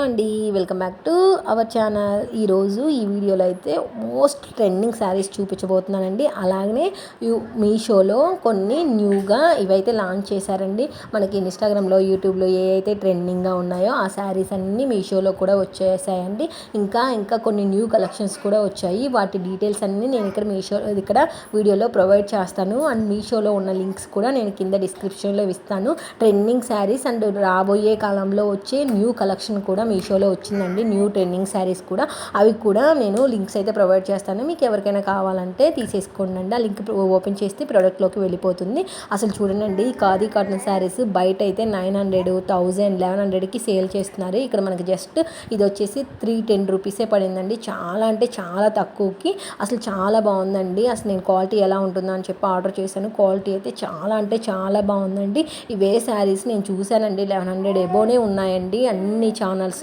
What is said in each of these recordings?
అండి, welcome back to our channel. ఈరోజు ఈ వీడియోలో అయితే మోస్ట్ ట్రెండింగ్ శారీస్ చూపించబోతున్నానండి. అలాగనే మీషోలో కొన్ని న్యూగా ఇవైతే లాంచ్ చేశారండి. మనకి ఇన్స్టాగ్రామ్లో, యూట్యూబ్లో ఏ అయితే ట్రెండింగ్గా ఉన్నాయో ఆ శారీస్ అన్నీ మీషోలో కూడా వచ్చేసాయండి. ఇంకా కొన్ని న్యూ కలెక్షన్స్ కూడా వచ్చాయి. వాటి డీటెయిల్స్ అన్నీ నేను ఇక్కడ వీడియోలో ప్రొవైడ్ చేస్తాను. అండ్ మీషోలో ఉన్న లింక్స్ కూడా నేను కింద డిస్క్రిప్షన్లో ఇస్తాను. ట్రెండింగ్ శారీస్ అండ్ రాబోయే కాలంలో వచ్చే న్యూ కలెక్షన్ కూడా మీషోలో వచ్చిందండి. న్యూ ట్రెండింగ్ శారీస్ కూడా, అవి కూడా నేను లింక్స్ అయితే ప్రొవైడ్ చేస్తాను. మీకు ఎవరికైనా కావాలంటే తీసేసుకోండి. ఆ లింక్ ఓపెన్ చేస్తే ప్రోడక్ట్లోకి వెళ్ళిపోతుంది. అసలు చూడండి, ఖాదీ కాటన్ శారీస్ బయట అయితే 900, 1000, 1100కి సేల్ చేస్తున్నారు. ఇక్కడ మనకి జస్ట్ ఇది వచ్చేసి 310 రూపీసే పడిందండి. చాలా అంటే చాలా తక్కువకి. అసలు చాలా బాగుందండి. అసలు నేను క్వాలిటీ ఎలా ఉంటుందో అని చెప్పి ఆర్డర్ చేశాను. క్వాలిటీ అయితే చాలా అంటే చాలా బాగుందండి. ఇవే శారీస్ నేను చూశానండి, 1100 ఎబోనే ఉన్నాయండి అన్ని ఛానల్స్లో,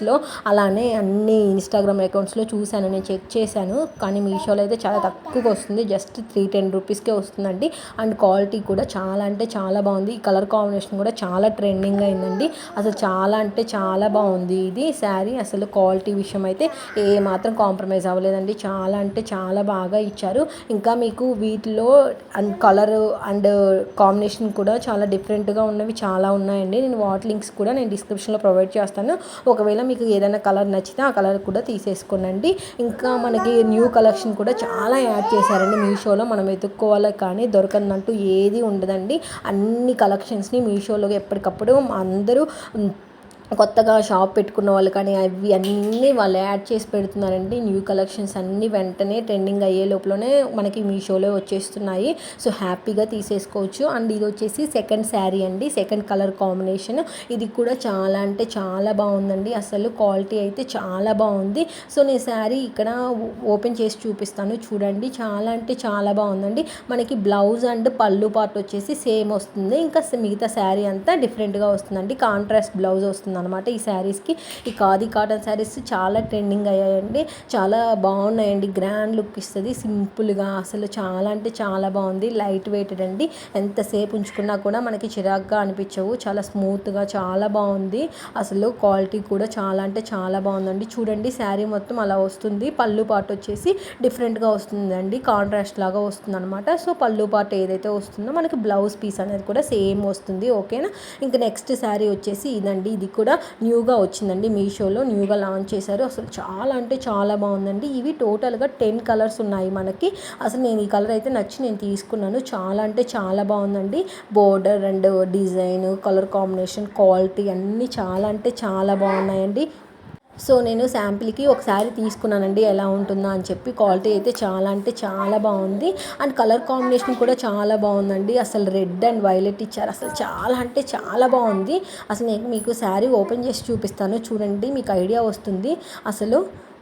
అలానే అన్ని ఇన్స్టాగ్రామ్ అకౌంట్స్లో చూశాను, నేను చెక్ చేశాను. కానీ మీషోలో అయితే చాలా తక్కువగా వస్తుంది, జస్ట్ 310 రూపీస్కే వస్తుందండి. అండ్ క్వాలిటీ కూడా చాలా అంటే చాలా బాగుంది. ఈ కలర్ కాంబినేషన్ కూడా చాలా ట్రెండింగ్ అయిందండి. అసలు చాలా అంటే చాలా బాగుంది ఇది శారీ. అసలు క్వాలిటీ విషయం అయితే ఏ మాత్రం కాంప్రమైజ్ అవ్వలేదండి. చాలా అంటే చాలా బాగా ఇచ్చారు. ఇంకా మీకు వీటిలో అండ్ కలర్ అండ్ కాంబినేషన్ కూడా చాలా డిఫరెంట్గా ఉన్నవి చాలా ఉన్నాయండి. నేను వాటి లింక్స్ కూడా నేను డిస్క్రిప్షన్లో ప్రొవైడ్ చేస్తాను. ఒకవేళ మీకు ఏదైనా కలర్ నచ్చితే ఆ కలర్ కూడా తీసేసుకోనండి. ఇంకా మనకి న్యూ కలెక్షన్ కూడా చాలా యాడ్ చేశారండి మీషోలో. మనం వెతుక్కోవాలి కానీ దొరకనంటూ ఏది ఉండదండి. అన్ని కలెక్షన్స్ని మీషోలో ఎప్పటికప్పుడు అందరూ కొత్తగా షాప్ పెట్టుకున్న వాళ్ళు కానీ అవి అన్నీ వాళ్ళు యాడ్ చేసి పెడుతున్నారండి. న్యూ కలెక్షన్స్ అన్నీ వెంటనే ట్రెండింగ్ అయ్యే లోపలనే మనకి మీషోలో వచ్చేస్తున్నాయి. సో హ్యాపీగా తీసేసుకోవచ్చు. అండ్ ఇది వచ్చేసి సెకండ్ శారీ అండి, సెకండ్ కలర్ కాంబినేషన్. ఇది కూడా చాలా అంటే చాలా బాగుందండి. అసలు క్వాలిటీ అయితే చాలా బాగుంది. సో నేను శారీ ఇక్కడ ఓపెన్ చేసి చూపిస్తాను చూడండి. చాలా అంటే చాలా బాగుందండి. మనకి బ్లౌజ్ అండ్ పళ్ళు పార్ట్ వచ్చేసి సేమ్ వస్తుంది. ఇంకా మిగతా శారీ అంతా డిఫరెంట్గా వస్తుందండి. కాంట్రాస్ట్ బ్లౌజ్ వస్తుంది అనమాట ఈ శారీస్కి. ఈ ఖాదీ కాటన్ శారీస్ చాలా ట్రెండింగ్ అయ్యాయండి. చాలా బాగున్నాయండి. గ్రాండ్ లుక్ ఇస్తుంది సింపుల్గా. అసలు చాలా అంటే చాలా బాగుంది. లైట్ వెయిటెడ్ అండి. ఎంతసేపు ఉంచుకున్నా కూడా మనకి చిరాగ్గా అనిపించవు. చాలా స్మూత్గా చాలా బాగుంది. అసలు క్వాలిటీ కూడా చాలా అంటే చాలా బాగుందండి. చూడండి, శారీ మొత్తం అలా వస్తుంది. పళ్ళు పార్ట్ వచ్చేసి డిఫరెంట్గా వస్తుందండి, కాంట్రాస్ట్ లాగా వస్తుంది అనమాట. సో పళ్ళు పార్ట్ ఏదైతే వస్తుందో మనకి బ్లౌజ్ పీస్ అనేది కూడా సేమ్ వస్తుంది. ఓకేనా. ఇంకా నెక్స్ట్ శారీ వచ్చేసి ఇదండి. ఇది కూడా న్యూగా వచ్చిందండి, మీషోలో న్యూగా లాంచ్ చేశారు. అసలు చాలా అంటే చాలా బాగుందండి. ఇవి టోటల్గా 10 కలర్స్ ఉన్నాయి మనకి. అసలు నేను ఈ కలర్ అయితే నచ్చి నేను తీసుకున్నాను. చాలా అంటే చాలా బాగుందండి. Border and design, colour combination, quality అన్నీ చాలా అంటే చాలా బాగున్నాయండి. సో నేను శాంపిల్కి ఒకసారి తీసుకున్నానండి ఎలా ఉంటుందో అని చెప్పి. క్వాలిటీ అయితే చాలా అంటే చాలా బాగుంది. అండ్ కలర్ కాంబినేషన్ కూడా చాలా బాగుందండి. అసలు రెడ్ అండ్ వైలెట్ ఇచ్చారు. అసలు చాలా అంటే చాలా బాగుంది. అసలు నేను మీకు శారీ ఓపెన్ చేసి చూపిస్తాను చూడండి, మీకు ఐడియా వస్తుంది. అసలు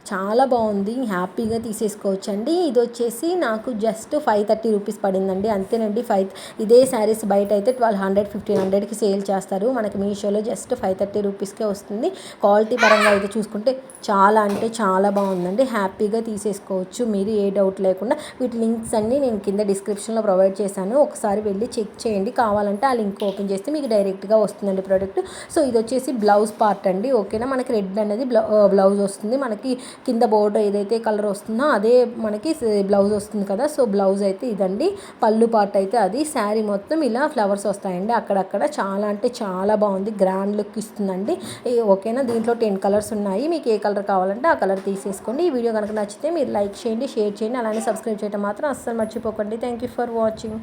చాలా బాగుంది. హ్యాపీగా తీసేసుకోవచ్చండి. ఇది వచ్చేసి నాకు జస్ట్ 530 రూపీస్ పడిందండి, అంతేనండి. ఇదే శారీస్ బయట అయితే 1200, 1500కి సేల్ చేస్తారు. మనకి మీషోలో జస్ట్ 530 రూపీస్కే వస్తుంది. క్వాలిటీ పరంగా అయితే చూసుకుంటే చాలా అంటే చాలా బాగుందండి. హ్యాపీగా తీసేసుకోవచ్చు మీరు, ఏ డౌట్ లేకుండా. వీటి లింక్స్ అన్నీ నేను కింద డిస్క్రిప్షన్లో ప్రొవైడ్ చేశాను. ఒకసారి వెళ్ళి చెక్ చేయండి. కావాలంటే ఆ లింక్ ఓపెన్ చేస్తే మీకు డైరెక్ట్గా వస్తుందండి ప్రోడక్ట్. సో ఇది వచ్చేసి బ్లౌజ్ పార్ట్ అండి. ఓకేనా. మనకి రెడ్ అనేది బ్లౌజ్ వస్తుంది. మనకి కింద బోర్డర్ ఏదైతే కలర్ వస్తుందో అదే మనకి బ్లౌజ్ వస్తుంది కదా. సో బ్లౌజ్ అయితే ఇదండి. పళ్ళు పార్ట్ అయితే అది. శారీ మొత్తం ఇలా ఫ్లవర్స్ వస్తాయండి అక్కడక్కడ. చాలా అంటే చాలా బాగుంది. గ్రాండ్ లుక్ ఇస్తుందండి. ఓకేనా. దీంట్లో 10 కలర్స్ ఉన్నాయి. మీకు ఏ కలర్ కావాలంటే ఆ కలర్ తీసేసుకోండి. ఈ వీడియో కనుక నచ్చితే మీరు లైక్ చేయండి, షేర్ చేయండి, అలానే సబ్స్క్రైబ్ చేయడం మాత్రం అస్సలు మర్చిపోకండి. Thank you for watching.